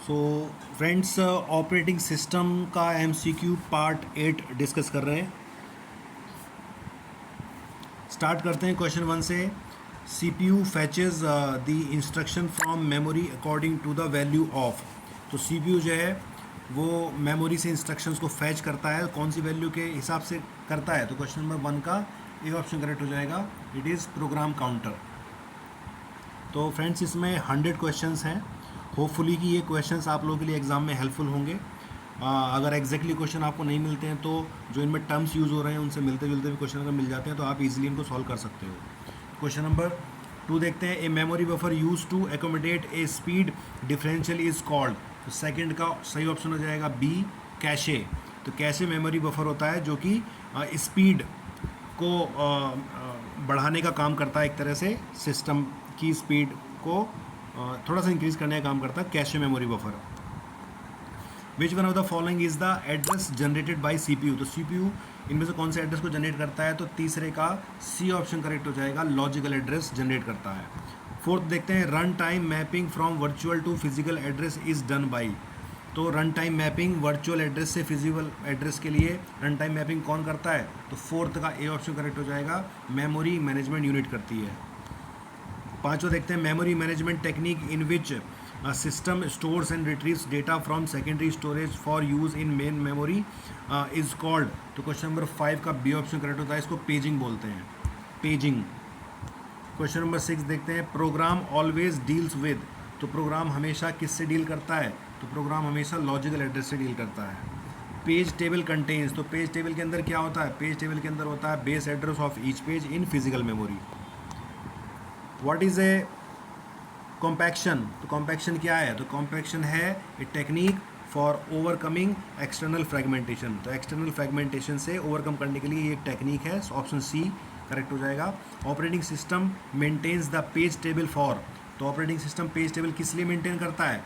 सो friends, operating system का MCQ part 8 discuss कर रहे हैं। स्टार्ट करते हैं क्वेश्चन 1 से। CPU fetches the instruction from memory according to the value of. तो सीपीयू जो है वो मेमोरी से इंस्ट्रक्शंस को फैच करता है, कौन सी वैल्यू के हिसाब से करता है। तो क्वेश्चन नंबर 1 का ए ऑप्शन करेक्ट हो जाएगा, इट इज़ प्रोग्राम काउंटर। तो फ्रेंड्स, इसमें 100 क्वेश्चंस हैं। होपफुली कि ये क्वेश्चंस आप लोगों के लिए एग्ज़ाम में हेल्पफुल होंगे। अगर एग्जैक्टली क्वेश्चन आपको नहीं मिलते हैं तो जो इनमें टर्म्स यूज़ हो रहे हैं उनसे मिलते जुलते भी क्वेश्चन अगर मिल जाते हैं तो आप इजीली इनको सॉल्व कर सकते हो। क्वेश्चन नंबर 2 देखते हैं। A memory buffer use to accommodate a speed differential is called. तो सेकंड का सही ऑप्शन हो जाएगा बी, कैशे। तो कैशे मेमोरी बफर होता है जो कि स्पीड को बढ़ाने का काम करता है, एक तरह से सिस्टम की स्पीड को थोड़ा सा इंक्रीज करने का काम करता है cache memory buffer. Which one of the following is the address generated bye CPU. तो सीपीयू इनमें से कौन से एड्रेस को जनरेट करता है। तो तीसरे का सी ऑप्शन करेक्ट हो जाएगा, लॉजिकल एड्रेस जनरेट करता है। फोर्थ देखते हैं, run time mapping from virtual to physical address is done by. तो run time mapping virtual address से फिजिकल एड्रेस के लिए रन टाइम मैपिंग कौन करता है। तो फोर्थ का ए ऑप्शन करेक्ट हो जाएगा, मेमोरी मैनेजमेंट यूनिट करती है। पांचवा देखते हैं, memory management technique in which system stores and retrieves data from secondary storage for use in main memory is called. तो क्वेश्चन नंबर 5 का बी ऑप्शन करेक्ट होता है, इसको पेजिंग बोलते हैं, पेजिंग। क्वेश्चन नंबर 6 देखते हैं, प्रोग्राम ऑलवेज डील्स विद। तो प्रोग्राम हमेशा किससे डील करता है। तो प्रोग्राम हमेशा लॉजिकल एड्रेस से डील करता है। Page table contains. तो पेज टेबल के अंदर क्या होता है। पेज टेबल के अंदर होता है base address of each page in physical memory. What is a compaction. तो कॉम्पैक्शन क्या है। तो कॉम्पैक्शन है a technique for overcoming external fragmentation. तो एक्सटर्नल फ्रेगमेंटेशन से ओवरकम करने के लिए ये एक टेक्निक है। ऑप्शन सी करेक्ट हो जाएगा। Operating system maintains the page table for. तो ऑपरेटिंग सिस्टम पेज टेबल किस लिए मेंटेन करता है,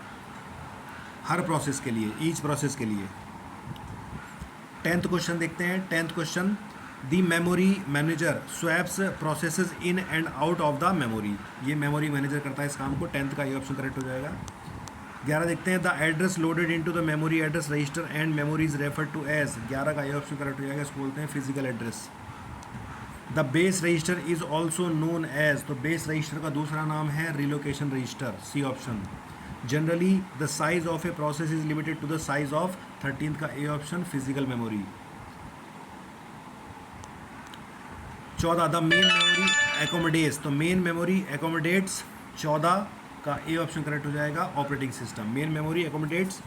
हर प्रोसेस के लिए, ईच प्रोसेस के लिए। 10th क्वेश्चन देखते हैं। 10th question, the memory manager swaps processes in and out of the memory. ये मेमोरी मैनेजर करता है इस काम को। 10th का ये ऑप्शन करेक्ट हो जाएगा। 11 देखते हैं, the address loaded into the memory address register and memory is refer to as. 11 का ये ऑप्शन करेक्ट हो जाएगा, इसको बोलते हैं physical address. The base register is also known as. तो बेस रजिस्टर का दूसरा नाम है relocation register, C option. Generally the size of a process is limited to the size of. 13th का ए option physical memory. 14 the main memory accommodates. तो main memory एकोमोडेट्स। 14 का A option correct हो जाएगा, operating system. Main memory accommodates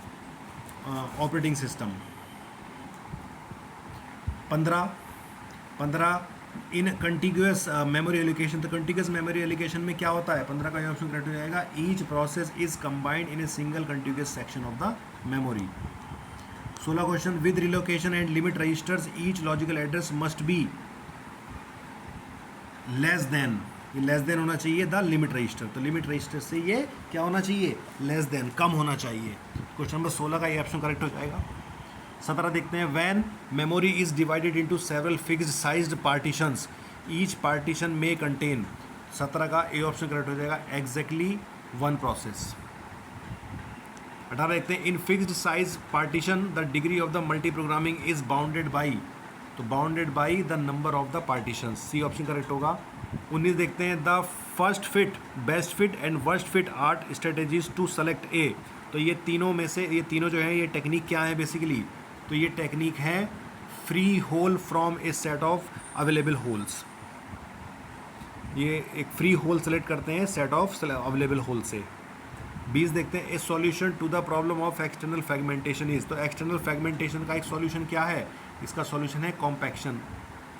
operating system. 15 in contiguous memory allocation. तो contiguous memory allocation में क्या होता है। 15 का ये ऑप्शन करेक्ट हो जाएगा, each process is combined in a single contiguous section of the memory. 16 question, with relocation and limit registers each logical address must be less than. ये लेस देन होना चाहिए द लिमिट रजिस्टर। तो limit register से ये क्या होना चाहिए, less than, कम होना चाहिए। क्वेश्चन नंबर 16 का ये ऑप्शन करेक्ट हो जाएगा। 17 देखते हैं, when memory is divided into several fixed sized partitions each partition में कंटेन। 17 का ए ऑप्शन करेक्ट हो जाएगा, एग्जैक्टली वन प्रोसेस। 18 देखते हैं, in fixed size partition the degree of the multi programming is bounded by. तो bounded by the number of the partition, C option correct होगा। 19 देखते हैं, the first fit, best fit and worst fit are strategies to select a. तो ये तीनों में से, ये तीनों जो है ये टेक्निक क्या है बेसिकली। तो ये टेक्निक है free hole from a set of available holes. ये एक फ्री होल सेलेक्ट करते हैं सेट ऑफ अवेलेबल होल से। 20 देखते हैं, a solution to the problem of external fragmentation is. तो एक्सटर्नल फ्रेगमेंटेशन का एक सॉल्यूशन क्या है, इसका सॉल्यूशन है कॉम्पैक्शन।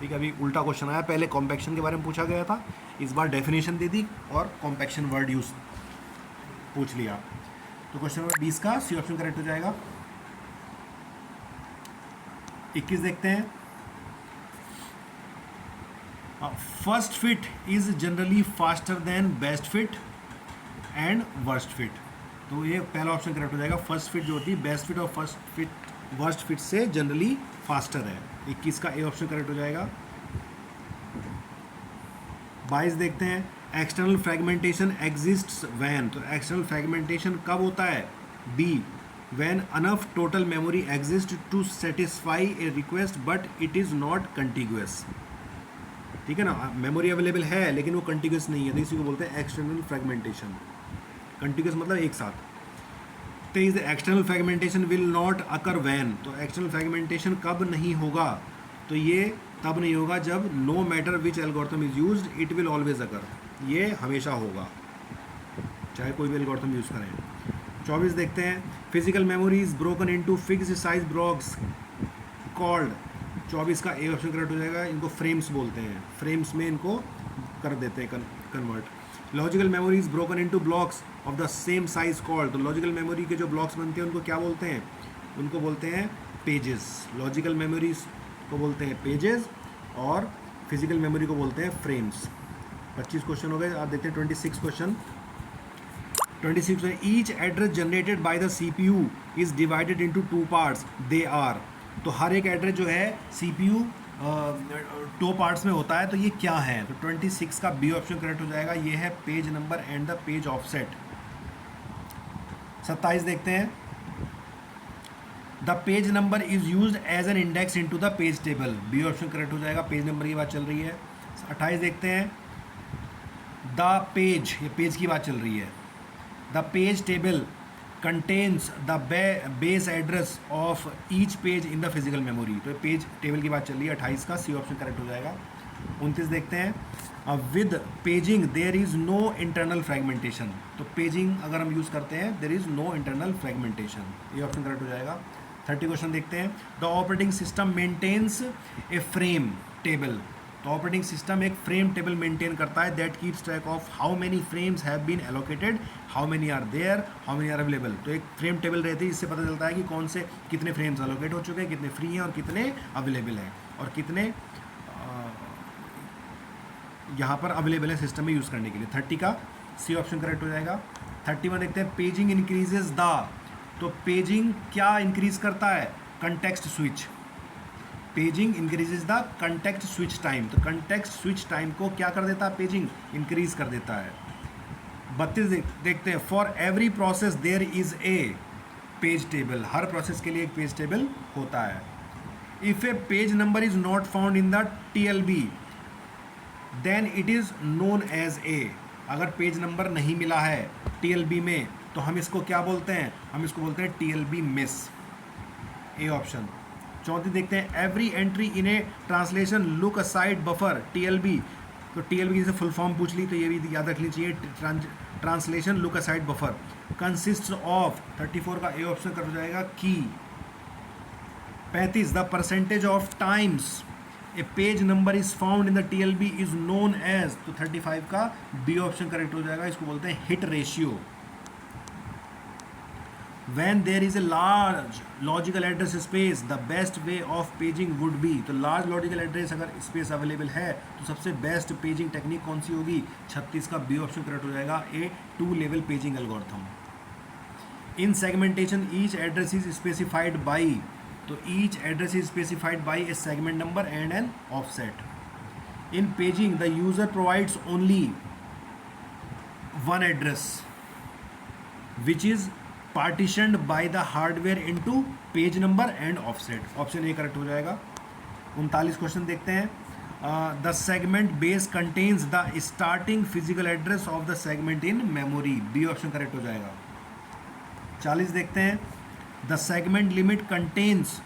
ठीक है, अभी उल्टा क्वेश्चन आया, पहले कॉम्पैक्शन के बारे में पूछा गया था, इस बार डेफिनेशन दे दी और कॉम्पैक्शन वर्ड यूज पूछ लिया। तो क्वेश्चन नंबर 20 का सी ऑप्शन करेक्ट हो जाएगा। 21 देखते हैं, first fit is generally faster than best fit and worst fit. तो ये पहला ऑप्शन करेक्ट हो जाएगा। फर्स्ट फिट जो होती है बेस्ट फिट और फर्स्ट फिट वर्स्ट फिट से जनरली फास्टर है। 21 का ए ऑप्शन करेक्ट हो जाएगा। 22 देखते हैं, एक्सटर्नल फ्रेगमेंटेशन एग्जिस्ट्स व्हेन। तो एक्सटर्नल फ्रेगमेंटेशन कब होता है, B when enough total memory exists to satisfy a request but it is not contiguous. ठीक है ना, मेमोरी अवेलेबल है लेकिन वो कंटिग्यूस नहीं है, तो इसी को बोलते हैं एक्सटर्नल फ्रेगमेंटेशन. कंटिग्यूस मतलब एक साथ. तो is the external fragmentation will not occur when, तो एक्सटर्नल फ्रेगमेंटेशन कब नहीं होगा, तो ये तब नहीं होगा जब no matter which algorithm is used it will always occur, ये हमेशा होगा चाहे कोई भी एल्गोरिथम यूज़ करें. 24 देखते हैं. Physical memory is broken into fixed size blocks called. 24 का ए ऑप्शन करेक्ट हो जाएगा. इनको फ्रेम्स बोलते हैं, फ्रेम्स में इनको कर देते हैं convert. Logical memory is broken into blocks of the same size called. तो लॉजिकल मेमोरी के जो ब्लॉक्स बनते हैं उनको क्या बोलते हैं, उनको बोलते हैं पेजेस. लॉजिकल मेमोरीज को बोलते हैं पेजेस और फिजिकल मेमोरी को बोलते हैं फ्रेम्स. 25 क्वेश्चन हो गए. आप देखते हैं 26 क्वेश्चन. 26 में each address generated by the CPU is divided into 2 parts they are. तो हर एक एड्रेस जो है CPU 2 पार्ट्स में होता है, तो ये क्या है, तो 26 का बी ऑप्शन करेक्ट हो जाएगा. ये है page number and the page offset. 27 देखते हैं. The page number is used as an index into the page table. B option correct हो जाएगा, पेज नंबर की बात चल रही है. 28 देखते हैं. द पेज, ये पेज की बात चल रही है. The page table contains the base address of each page in the physical memory. तो पेज टेबल की बात चल रही है. 28 का सी ऑप्शन करेक्ट हो जाएगा. 29 देखते हैं. With paging there is no internal fragmentation. तो पेजिंग अगर हम यूज़ करते हैं there is no internal fragmentation, ये ऑप्शन करेक्ट हो जाएगा. 30 क्वेश्चन देखते हैं. The operating system maintains a frame table. तो ऑपरेटिंग सिस्टम एक फ्रेम टेबल मेंटेन करता है that keeps track of how many frames have been allocated, how many are there, how many are available. तो एक frame table रहती है, इससे पता चलता है कि कौन से कितने फ्रेम्स एलोकेट हो चुके हैं, कितने फ्री हैं और कितने अवेलेबल हैं और कितने यहाँ पर अवेलेबल है सिस्टम में यूज़ करने के लिए. 30 का सी ऑप्शन करेक्ट हो जाएगा. 31 देखते हैं. Paging increases the. तो पेजिंग क्या इंक्रीज करता है, context switch. Paging increases the context switch time. तो कंटेक्स्ट स्विच टाइम को क्या कर देता है, पेजिंग इंक्रीज कर देता है. 32 देखते हैं. For every process there is a page table. हर प्रोसेस के लिए एक पेज टेबल होता है. If a page number is not found in the TLB then it is known as a. अगर पेज नंबर नहीं मिला है TLB में तो हम इसको क्या बोलते हैं, हम इसको बोलते हैं TLB मिस. A option. 34 देखते हैं. Every entry in A translation look aside buffer TLB. तो TLB की जैसे फुल फॉर्म पूछ ली तो ये भी याद रखनी चाहिए. Translation look aside buffer consist of. 34 का ए ऑप्शन कर हो जाएगा की. 35 the percentage of times a page number is found in the TLB is known as. तो 35 का बी ऑप्शन करेक्ट हो जाएगा. इसको बोलते हैं hit ratio. When there is a large logical address space, the best way of paging would be. तो large logical address अगर space available है तो सबसे बेस्ट पेजिंग टेक्निक कौन सी होगी. 36 का बी ऑप्शन करेक्ट हो जाएगा. A 2 level paging algorithm. In segmentation each address is specified by. तो each address is specified by a segment number and an offset. In paging the user provides only one address which is partitioned by the hardware into page number and offset. Option A correct हो जाएगा. 39 question देखते हैं. The segment base contains the starting physical address of the segment in memory. B option correct हो जाएगा. 40 देखते हैं. The segment limit contains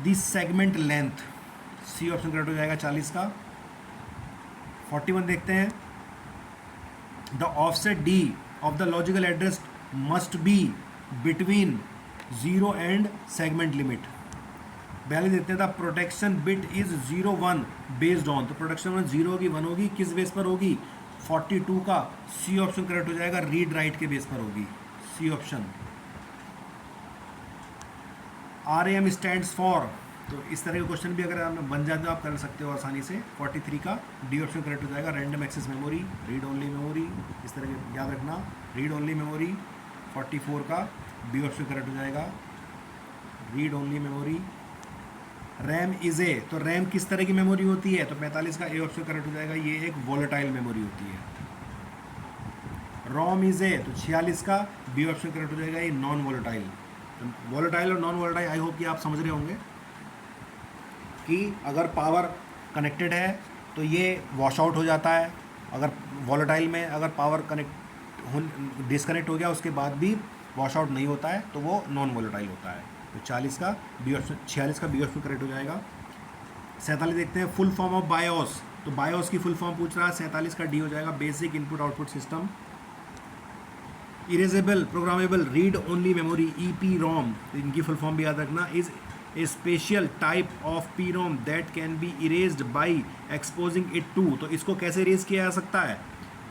the segment length. C option correct हो जाएगा 40 का. 41 देखते हैं. The offset D of the logical address must be between 0 and segment limit. 42 देते हैं. The protection bit is 0 1 based on. तो प्रोटेक्शन 0 होगी 1 होगी, किस बेस पर होगी. 42 का सी ऑप्शन करेक्ट हो जाएगा. रीड राइट के बेस पर होगी. C option. RAM stands for. तो इस तरह के क्वेश्चन भी अगर बन जाते तो आप कर सकते हो आसानी से. 43 का डी ऑप्शन करेक्ट हो जाएगा. Random access memory, read only memory, इस तरह के याद रखना. Read only memory. 44 का बी ऑप्शन करेक्ट हो जाएगा. Read only memory. RAM is a. तो रैम किस तरह की मेमोरी होती है, तो 45 का ए ऑप्शन करेक्ट हो जाएगा. ये एक वॉलेटाइल मेमोरी होती है. रोम इज ए, तो 46 का बी ऑप्शन करेक्ट हो जाएगा, ये नॉन वॉलेटाइल। वॉलेटाइल और नॉन वॉलेटाइल आई होप कि आप समझ रहे होंगे कि अगर पावर कनेक्टेड है तो ये वॉश आउट हो जाता है, अगर वॉलेटाइल में अगर पावर डिस्कनेक्ट हो गया उसके बाद भी वॉश आउट नहीं होता है तो वो नॉन वॉलेटाइल होता है। तो 46 का बी ऑप्शन करेक्ट हो जाएगा। 47 देखते हैं, फुल फॉर्म ऑफ बायोस, तो बायोस की फुल फॉर्म पूछ रहा है, 47 का डी हो जाएगा, basic input output system. Erasable programmable read only memory EPROM, इनकी फुल फॉर्म भी याद रखना, is a special type of PROM that can be erased by exposing it to, तो इसको कैसे इरेज किया जा सकता है,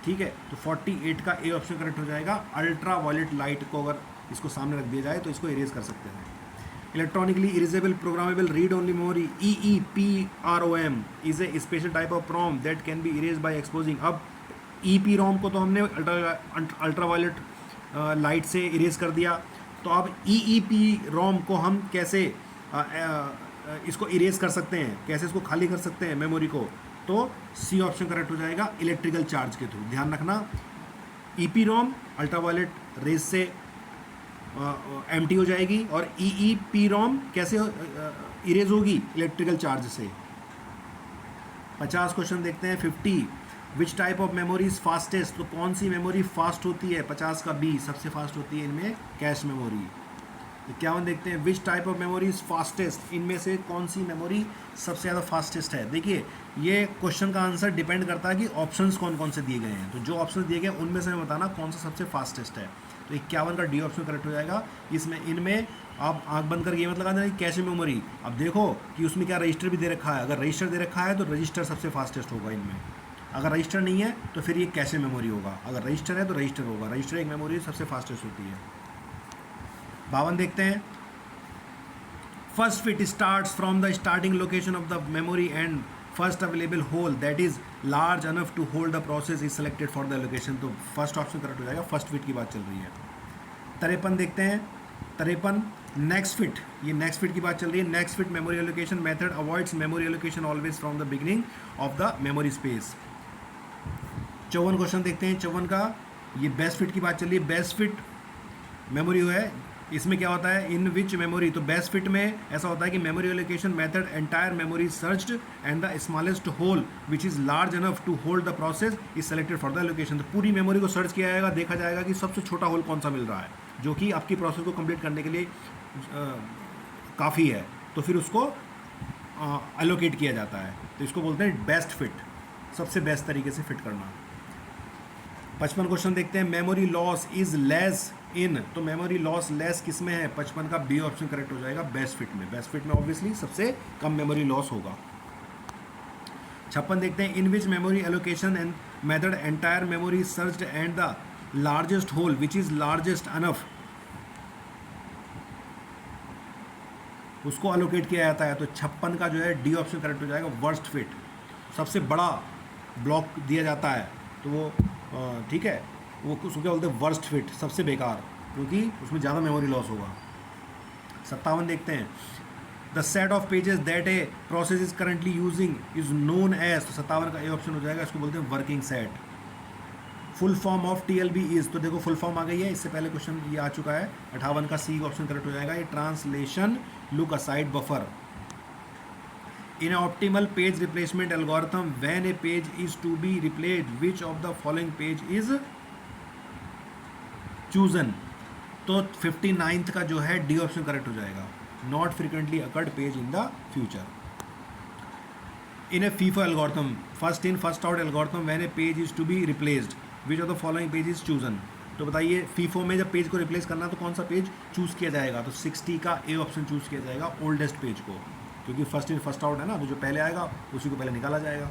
ठीक है। तो 48 का ए ऑप्शन करेक्ट हो जाएगा। अल्ट्रा वायलेट लाइट को अगर इसको सामने रख दिया जाए तो इसको इरेज कर सकते हैं। Electronically erasable programmable read only memory EEPROM is a special type of PROM that can be erase by exposing. अब EPROM को तो हमने अल्ट्रा वायलेट लाइट से इरेज कर दिया, तो अब EEPROM को हम कैसे इसको इरेज कर सकते हैं, कैसे इसको खाली कर सकते हैं मेमोरी को, तो सी ऑप्शन करेक्ट हो जाएगा, इलेक्ट्रिकल चार्ज के थ्रू। ध्यान रखना, EPROM अल्ट्रावायलेट रेज से एम्प्टी हो जाएगी और EEPROM कैसे इरेज होगी, इलेक्ट्रिकल चार्ज से। 50 क्वेश्चन देखते हैं। 50 which type of memory is fastest, तो कौन सी मेमोरी फास्ट होती है, 50 का बी सबसे फास्ट होती है इनमें, कैश मेमोरी। 51 देखते हैं, which type of memory is fastest, इनमें से कौन सी मेमोरी सबसे ज़्यादा फास्टेस्ट है। देखिए ये क्वेश्चन का आंसर डिपेंड करता है कि ऑप्शंस कौन कौन से दिए गए हैं, तो जो ऑप्शन दिए गए उनमें से हमें बताना कौन सा सबसे फास्टेस्ट है। तो 51 का डी ऑप्शन करेक्ट हो जाएगा। इनमें आप आंख बंद करके ये मत लगा देना कि कैश मेमोरी, अब देखो कि उसमें क्या रजिस्टर भी दे रखा है, अगर रजिस्टर दे रखा है तो रजिस्टर सबसे फास्टेस्ट होगा इनमें, अगर रजिस्टर नहीं है तो फिर ये कैशे मेमोरी होगा, अगर रजिस्टर है तो रजिस्टर होगा, रजिस्टर एक मेमोरी सबसे फास्टेस्ट होती है। 52 देखते हैं, first fit starts from the starting location of the memory and first available hole that is large enough to hold the process is selected for the location, तो first option correct हो जाएगा, first fit की बात चल रही है। 53 देखते हैं, 53 नेक्स्ट फिट, ये नेक्स्ट फिट की बात चल रही है। Next fit memory allocation method avoids memory allocation always from the beginning of the memory space. 54 question देखते हैं, 54 का ये बेस्ट फिट की बात चल रही है। बेस्ट फिट मेमोरी है, इसमें क्या होता है, इन विच मेमोरी, तो बेस्ट फिट में ऐसा होता है कि memory allocation method entire memory searched and the smallest hole which is large enough to hold the process is selected for the allocation, तो पूरी मेमोरी को सर्च किया जाएगा, देखा जाएगा कि सबसे छोटा होल कौन सा मिल रहा है जो कि आपकी प्रोसेस को कंप्लीट करने के लिए काफ़ी है, तो फिर उसको एलोकेट किया जाता है, तो इसको बोलते हैं बेस्ट फिट, सबसे बेस्ट तरीके से फिट करना। 55 क्वेश्चन देखते हैं, memory loss is less in, तो मेमोरी लॉस लेस किस में है, 55 का बी ऑप्शन करेक्ट हो जाएगा, बेस्ट फिट में। बेस्ट फिट में ऑब्वियसली सबसे कम मेमोरी लॉस होगा। 56 देखते हैं, in which memory allocation and method entire memory searched and the largest hole which is largest enough, उसको एलोकेट किया जाता है, तो 56 का जो है डी ऑप्शन करेक्ट हो जाएगा, वर्स्ट फिट, सबसे बड़ा ब्लॉक दिया जाता है तो वो ठीक है, वो उसको क्या बोलते हैं, वर्स्ट फिट, सबसे बेकार, क्योंकि उसमें ज़्यादा मेमोरी लॉस होगा। 57 देखते हैं, the set of pages that a process is currently using is known as, तो 57 का ए ऑप्शन हो जाएगा, इसको बोलते हैं working set. Full form of TLB is, तो देखो फुल फॉर्म आ गई है, इससे पहले क्वेश्चन ये आ चुका है। 58 का सी ऑप्शन करेक्ट हो जाएगा, ये translation look aside buffer. In optimal page replacement algorithm, when a page is to be replaced, which of the following page is chosen? तो 59th का जो है डी ऑप्शन करेक्ट हो जाएगा, not frequently occurred page in the future. In a FIFO algorithm, first in first out algorithm, when a page is to be replaced, which of the following page is chosen, तो बताइए FIFO में जब page को replace करना तो कौन सा page choose किया जाएगा, तो 60 का ए ऑप्शन चूज़ किया जाएगा, ओल्डेस्ट पेज को, क्योंकि फर्स्ट इन फर्स्ट आउट है ना, तो जो पहले आएगा उसी को पहले निकाला जाएगा।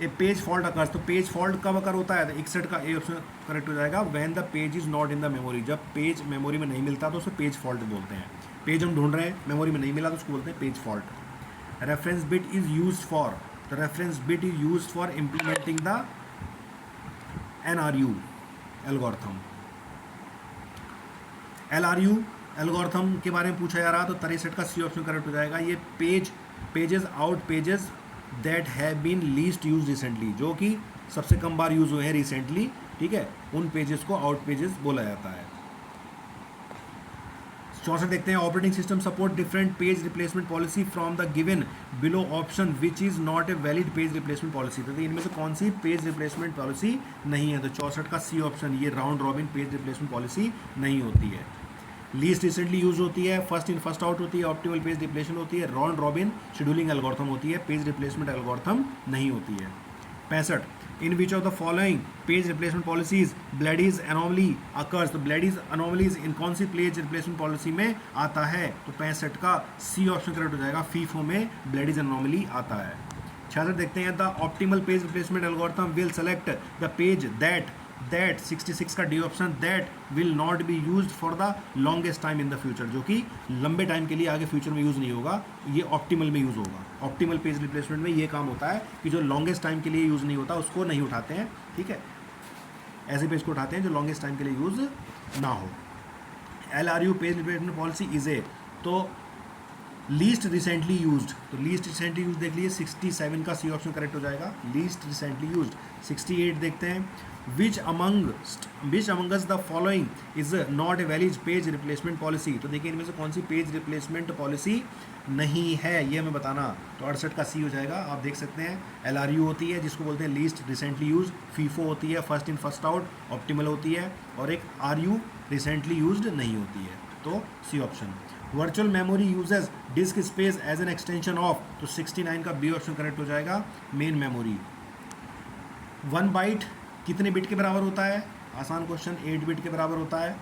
ए पेज फॉल्ट अकर्स, तो पेज फॉल्ट कब अकर होता है, तो 61 का ए ऑप्शन करेक्ट हो जाएगा, when the page is not in the memory, जब पेज मेमोरी में नहीं मिलता तो उसे पेज फॉल्ट बोलते हैं। पेज हम ढूंढ रहे हैं, मेमोरी में नहीं मिला तो उसको बोलते हैं page fault. Reference bit is used for, तो reference bit is used for implementing the NRU algorithm. LRU algorithm के बारे में पूछा जा रहा, तो 63 का सी ऑप्शन करेक्ट हो जाएगा, ये pages out pages that have been least used recently, जो कि सबसे कम बार यूज़ हुए हैं रिसेंटली, ठीक है, उन पेजेस को आउट पेजेस बोला जाता है। 64 देखते हैं, operating system support different page replacement policy from the given below option which is not a valid page replacement policy. तो इनमें से कौन सी पेज रिप्लेसमेंट पॉलिसी नहीं है? तो 64 का सी ऑप्शन, ये round robin page replacement policy नहीं होती है। लीस्ट रिसेंटली यूज होती है, फर्स्ट इन फर्स्ट आउट होती है, ऑप्टिमल पेज रिप्लेसमेंट होती है, राउंड रॉबिन शेड्यूलिंग एल्गोरिथम होती है, पेज रिप्लेसमेंट एल्गोरिथम नहीं होती है। 65, in which of the following page replacement policies Belady's anomaly occurs. तो ब्लैडीज अनोमलीज इन कौन सी पेज रिप्लेसमेंट पॉलिसी में आता है? तो 65 का सी ऑप्शन करेक्ट हो जाएगा, फीफो में ब्लैडीज अनोमली आता है। 66 देखते हैं, the optimal page replacement algorithm will select the page that 66 का D option, that will not be used for the longest time in the future, जो कि लंबे टाइम के लिए आगे फ्यूचर में यूज़ नहीं होगा, ये ऑप्टिमल में यूज़ होगा। ऑप्टिमल पेज रिप्लेसमेंट में ये काम होता है कि जो लॉन्गेस्ट टाइम के लिए यूज़ नहीं होता उसको नहीं उठाते हैं, ठीक है, ऐसे पेज को उठाते हैं जो लॉन्गेस्ट टाइम के लिए यूज़ ना हो। LRU page replacement policy is a, तो लीस्ट रिसेंटली यूज्ड, तो लीस्ट रिसेंटली यूज देख लीजिए, 67 का सी ऑप्शन करेक्ट हो जाएगा, लीस्ट रिसेंटली यूज्ड। 68 देखते हैं, which amongst the following is not a valid page replacement policy. तो देखिए इनमें से कौन सी पेज रिप्लेसमेंट पॉलिसी नहीं है, ये हमें बताना। तो 68 का सी हो जाएगा, आप देख सकते हैं। LRU होती है जिसको बोलते हैं लीस्ट रिसेंटली यूज, फीफो होती है first in first out, optimal होती है, और एक RU रिसेंटली यूज्ड नहीं होती है, तो C option. Virtual memory uses disk space as an extension of, तो 69 का बी ऑप्शन करेक्ट हो जाएगा, मेन मेमोरी। 1 बाइट कितने बिट के बराबर होता है? आसान क्वेश्चन, 8 बिट के बराबर होता है।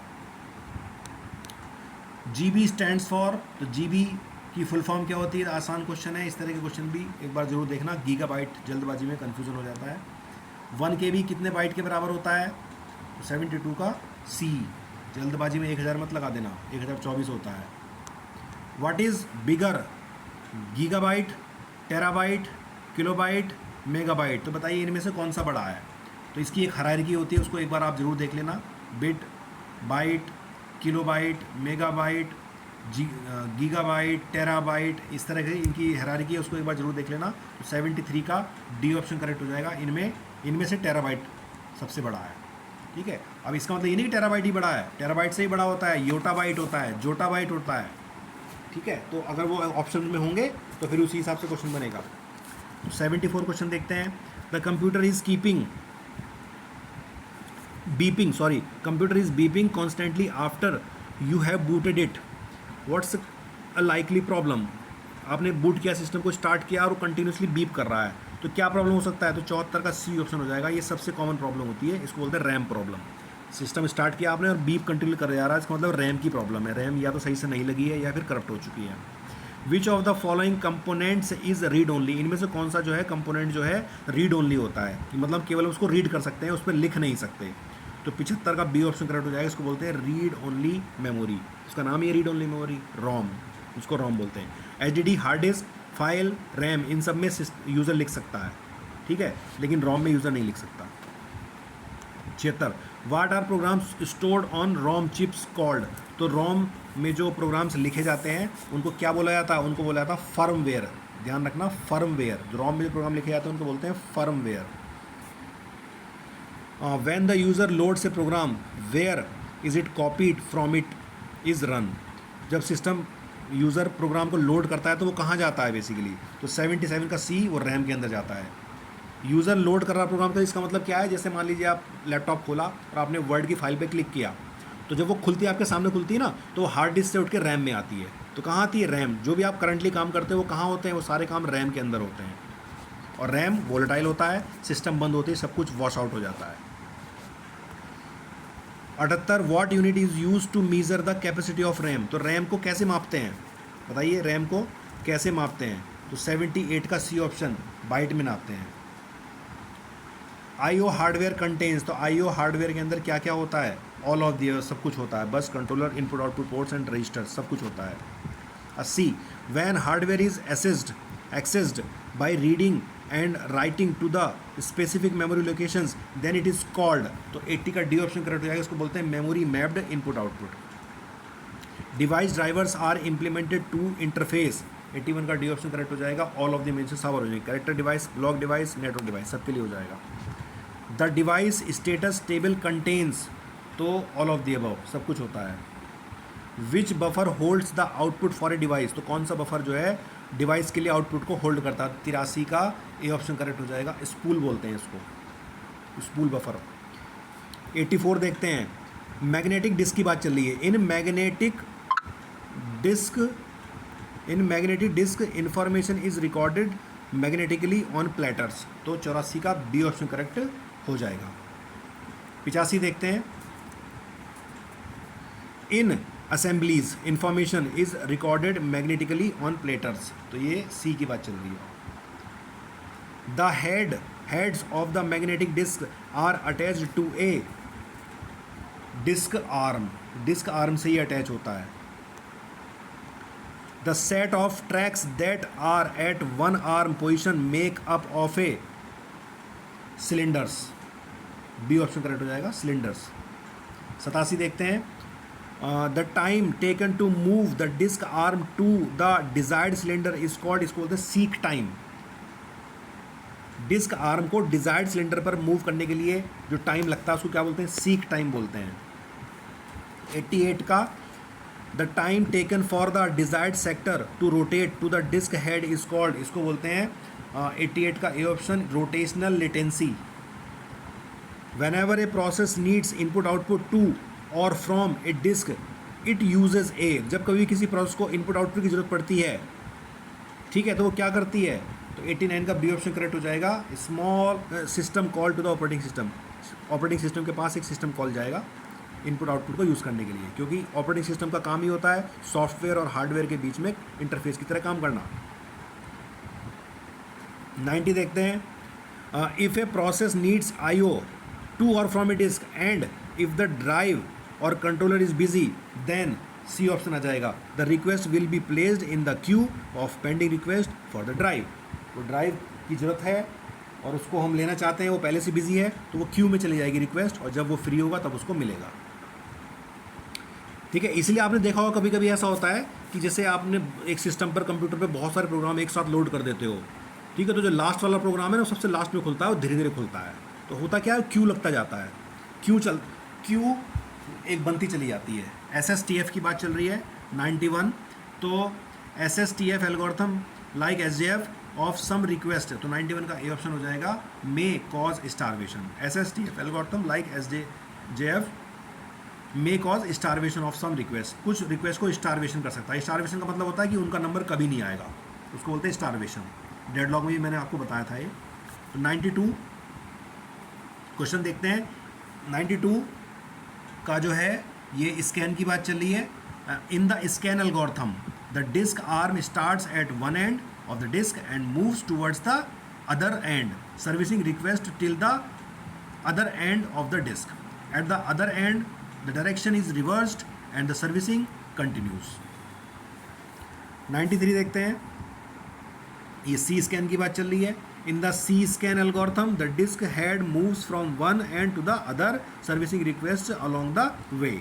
GB स्टैंड्स फॉर, तो GB की फुल फॉर्म क्या होती है? आसान क्वेश्चन है, इस तरह के क्वेश्चन भी एक बार जरूर देखना, गीगाबाइट, जल्दबाजी में कन्फ्यूजन हो जाता है। 1 KB कितने बाइट के बराबर होता है? 72 का C, जल्दबाजी में 1000 मत लगा देना, 1024 होता है। What is bigger, gigabyte, terabyte, kilobyte, megabyte? तो बताइए इनमें से कौन सा बड़ा है? तो इसकी एक हायरार्की होती है, उसको एक बार आप जरूर देख लेना, bit, byte, kilobyte, megabyte, gigabyte, terabyte, इस तरह की इनकी हायरार्की है, उसको एक बार जरूर देख लेना। तो 73 का डी ऑप्शन करेक्ट हो जाएगा। इनमें से टेराबाइट सबसे बड़ा है, ठीक है। अब इसका मतलब ये नहीं कि टेराबाइट ही बड़ा है, टेराबाइट से ही बड़ा होता है, योटाबाइट होता है, जोटाबाइट होता है, ठीक है। तो अगर वो ऑप्शन में होंगे तो फिर उसी हिसाब से क्वेश्चन बनेगा। तो 74 क्वेश्चन देखते हैं, the computer is computer is beeping constantly after you have booted it, what's a likely problem. आपने बूट किया, सिस्टम को स्टार्ट किया और वो कंटिन्यूसली बीप कर रहा है, तो क्या प्रॉब्लम हो सकता है? तो 74 का सी ऑप्शन हो जाएगा, ये सबसे कॉमन प्रॉब्लम होती है, इसको बोलते हैं रैम प्रॉब्लम। सिस्टम स्टार्ट किया आपने और बीप कंटिन्यू कर जा रहा है, इसका मतलब रैम की प्रॉब्लम है, रैम या तो सही से नहीं लगी है या फिर करप्ट हो चुकी है। विच of the following components is read only, इनमें से कौन सा जो है कंपोनेंट जो है रीड ओनली होता है, मतलब केवल उसको रीड कर सकते हैं, उस पर लिख नहीं सकते। तो 75 का बी ऑप्शन करेक्ट हो जाएगा, इसको बोलते हैं रीड ओनली मेमोरी, उसका नाम ही है रीड ओनली मेमोरी, रोम, उसको रोम बोलते हैं। HDD hard disk, file, RAM, इन सब में यूज़र लिख सकता है, ठीक है, लेकिन रोम में यूज़र नहीं लिख सकता। 76, what are programs stored on ROM chips called, तो रोम में जो प्रोग्राम्स लिखे जाते हैं उनको क्या बोला जाता है? उनको बोला जाता है फर्मवेयर, ध्यान रखना, फर्मवेयर। जो रोम में जो प्रोग्राम लिखे जाते हैं उनको बोलते हैं firmware. When the user loads a program where is it copied from it is run, जब सिस्टम यूज़र प्रोग्राम को लोड करता है तो वो कहाँ जाता है बेसिकली? तो 77 का सी, वो रैम के अंदर जाता है। यूज़र लोड कर रहा प्रोग्राम, तो इसका मतलब क्या है? जैसे मान लीजिए आप लैपटॉप खोला और आपने वर्ड की फाइल पे क्लिक किया, तो जब वो खुलती है, आपके सामने खुलती है ना, तो वो हार्ड डिस्क से उठ के रैम में आती है। तो कहाँ आती है? रैम। जो भी आप करंटली काम करते हो वो कहाँ होते हैं? वो सारे काम रैम के अंदर होते हैं, और रैम वोलेटाइल होता है, सिस्टम बंद होते ही सब कुछ वॉश आउट हो जाता है। 78, what unit is use to measure the capacity of RAM, तो रैम को कैसे मापते हैं? बताइए रैम को कैसे मापते हैं? तो 78 का सी ऑप्शन, बाइट में नापते हैं। IO हार्डवेयर कंटेन्स, तो IO हार्डवेयर के अंदर क्या क्या होता है? ऑल ऑफ दी, सब कुछ होता है, bus, controller, input output ports and register, सब कुछ होता है। 80, when hardware is accessed by reading and writing to the specific memory locations then it is called, तो 80 का डी ऑप्शन करेक्ट हो जाएगा, इसको बोलते हैं memory mapped input output. Device drivers are implemented to interface, 81 का डी ऑप्शन करेक्ट हो जाएगा, ऑल ऑफ द मेंशन सब हो जाएंगे, character device, block device, network device, सबके लिए हो जाएगा। The device status table contains, तो ऑल ऑफ द अबव, सब कुछ होता है। Which buffer holds the output for a device, तो कौन सा बफर जो है डिवाइस के लिए आउटपुट को होल्ड करता है। 83 का ए ऑप्शन करेक्ट हो जाएगा। स्पूल बोलते हैं इसको, स्पूल बफर। 84 देखते हैं, मैग्नेटिक डिस्क की बात चल रही है। In magnetic disk information is recorded magnetically on platters, तो 84 का बी ऑप्शन करेक्ट हो जाएगा। 85 देखते हैं, in assemblies information is recorded magnetically on platters, तो ये सी की बात चल रही है। The heads of the magnetic disk are attached to a disk arm, disk arm से ही अटैच होता है। The set of tracks that are at one arm position make up of a cylinders, B option correct हो जाएगा, cylinders. 87 देखते हैं, the time taken to move the disk arm to the desired cylinder is called, इसको बोलते हैं seek time. Disk arm को desired cylinder पर move करने के लिए जो टाइम लगता है उसको क्या बोलते हैं, सीक टाइम बोलते हैं। 88 का, the time taken for the desired sector to rotate to the disk head is called, इसको बोलते हैं 88 का ए option, rotational latency. Whenever a process needs input output to or from a disk it uses a, जब कभी किसी process को input output की जरूरत पड़ती है, ठीक है, तो वो क्या करती है, तो 89 का बी ऑप्शन करेक्ट हो जाएगा। Small system call to the operating system, operating system के पास एक सिस्टम कॉल जाएगा इनपुट आउटपुट को यूज़ करने के लिए, क्योंकि ऑपरेटिंग सिस्टम का काम ही होता है सॉफ्टवेयर और हार्डवेयर के बीच में इंटरफेस की तरह काम करना। 90 देखते हैं, if a process needs IO to or from a disk and if the drive or controller is busy then C option आ जाएगा, the request will be placed in the queue of pending request for the drive. तो drive की ज़रूरत है और उसको हम लेना चाहते हैं, वो पहले से बिजी है, तो वो क्यू में चली जाएगी रिक्वेस्ट, और जब वो फ्री होगा तब उसको मिलेगा। ठीक है, इसलिए आपने देखा होगा कभी कभी ऐसा होता है कि जैसे आपने एक सिस्टम पर, कंप्यूटर पर बहुत सारे प्रोग्राम एक साथ लोड कर देते हो, ठीक है, तो जो लास्ट वाला प्रोग्राम है ना, सबसे लास्ट में खुलता है और धीरे धीरे खुलता है, तो होता क्या है, क्यू लगता जाता है, क्यू एक बनती चली जाती है। SSTF की बात चल रही है 91, तो SSTF algorithm like SJF of some request, तो 91 का ए ऑप्शन हो जाएगा, may cause starvation. SSTF algorithm like SJF may cause starvation of some request, कुछ रिक्वेस्ट को स्टारवेशन कर सकता है। स्टारवेशन का मतलब होता है कि उनका नंबर कभी नहीं आएगा, उसको बोलते हैं स्टारवेशन। डेडलॉक में भी मैंने आपको बताया था ये। तो 92 क्वेश्चन देखते हैं। 92 का जो है ये स्कैन की बात चल रही है। In the scan algorithm the disk arm starts at one end of the disk and moves towards the other end, servicing request till the other end of the disk. At the other end, the direction is reversed and the servicing continues. 93 देखते हैं, ये C scan की बात चल रही है। In the C scan algorithm, the disk head moves from one end to the other, servicing requests along the way.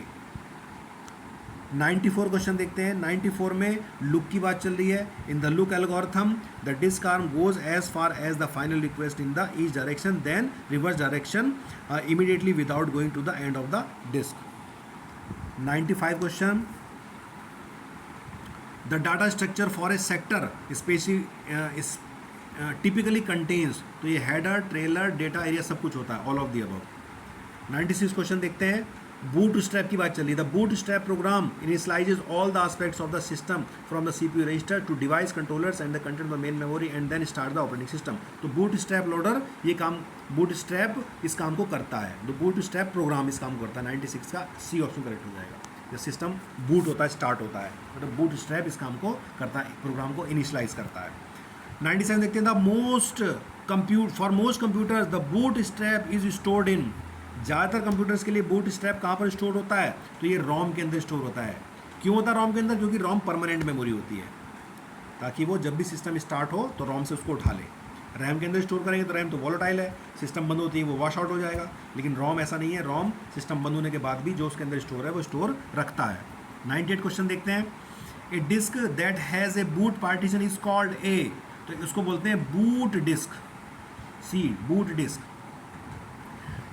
94 question देखते हैं। 94 में लुक की बात चल रही है। In the look algorithm the disk arm goes as far as the final request in the each direction then reverse direction immediately without going to the end of the disk. 95 question, the data structure for a sector typically contains, तो ये header, trailer, data area सब कुछ होता है, all of the above. 96 question देखते हैं। Bootstrap की बात चल रही है। The bootstrap program initializes all the aspects of the system from the CPU register to device controllers and the content of the main memory and then start the operating system. तो bootstrap loader ये काम, boot strap इस काम को करता है, तो bootstrap programme इस काम को करता है। 96 का सी ऑप्शन करेक्ट हो जाएगा। जब सिस्टम बूट होता है, स्टार्ट होता है, तो बूट स्ट्रैप इस काम को करता है, प्रोग्राम को इनिशियलाइज करता है। 97 देखते हैं। The most computers the boot strap is stored in, ज़्यादातर कंप्यूटर्स के लिए बूट स्ट्रैप कहाँ पर स्टोर होता है, तो ये रोम के अंदर स्टोर होता है। क्यों होता है रोम के अंदर, क्योंकि रोम परमानेंट मेमोरी होती है, ताकि वो जब भी सिस्टम स्टार्ट हो तो रोम से उसको उठा ले। रैम के अंदर स्टोर करेंगे तो रैम तो वॉलेटाइल है, सिस्टम बंद होती है वो वॉश आउट हो जाएगा, लेकिन रोम ऐसा नहीं है, रोम सिस्टम बंद होने के बाद भी जो उसके अंदर स्टोर है वो स्टोर रखता है। 98 क्वेश्चन देखते हैं। A disk that has a boot partition is called a, तो इसको बोलते हैं boot disk. C boot disk.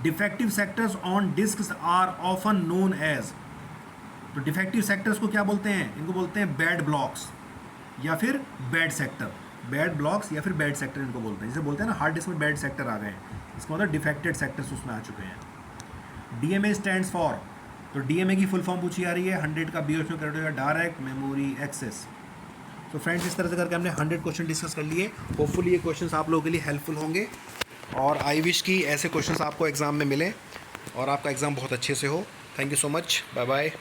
Defective sectors on disks are often known as, तो डिफेक्टिव सेक्टर्स को क्या बोलते हैं, इनको बोलते हैं बैड ब्लॉक्स या फिर बैड सेक्टर, बैड ब्लॉक्स या फिर बैड सेक्टर इनको बोलते हैं। जैसे बोलते हैं ना हार्ड डिस्क में बैड सेक्टर आ गए, इसका मतलब डिफेक्टेड सेक्टर्स उसमें आ चुके हैं। डीएमए स्टैंड्स फॉर, तो डीएमए की फुल फॉर्म पूछी आ रही है 100 का बीएच में कर देगा डायरेक्ट मेमोरी एक्सेस। तो फ्रेंड्स इस तरह से करके हमने 100 क्वेश्चन डिस्कस कर लिए। होपफुली ये क्वेश्चंस आप लोगों के लिए हेल्पफुल होंगे और आई विश कि ऐसे क्वेश्चंस आपको एग्ज़ाम में मिलें और आपका एग्ज़ाम बहुत अच्छे से हो। Thank you so much, bye bye.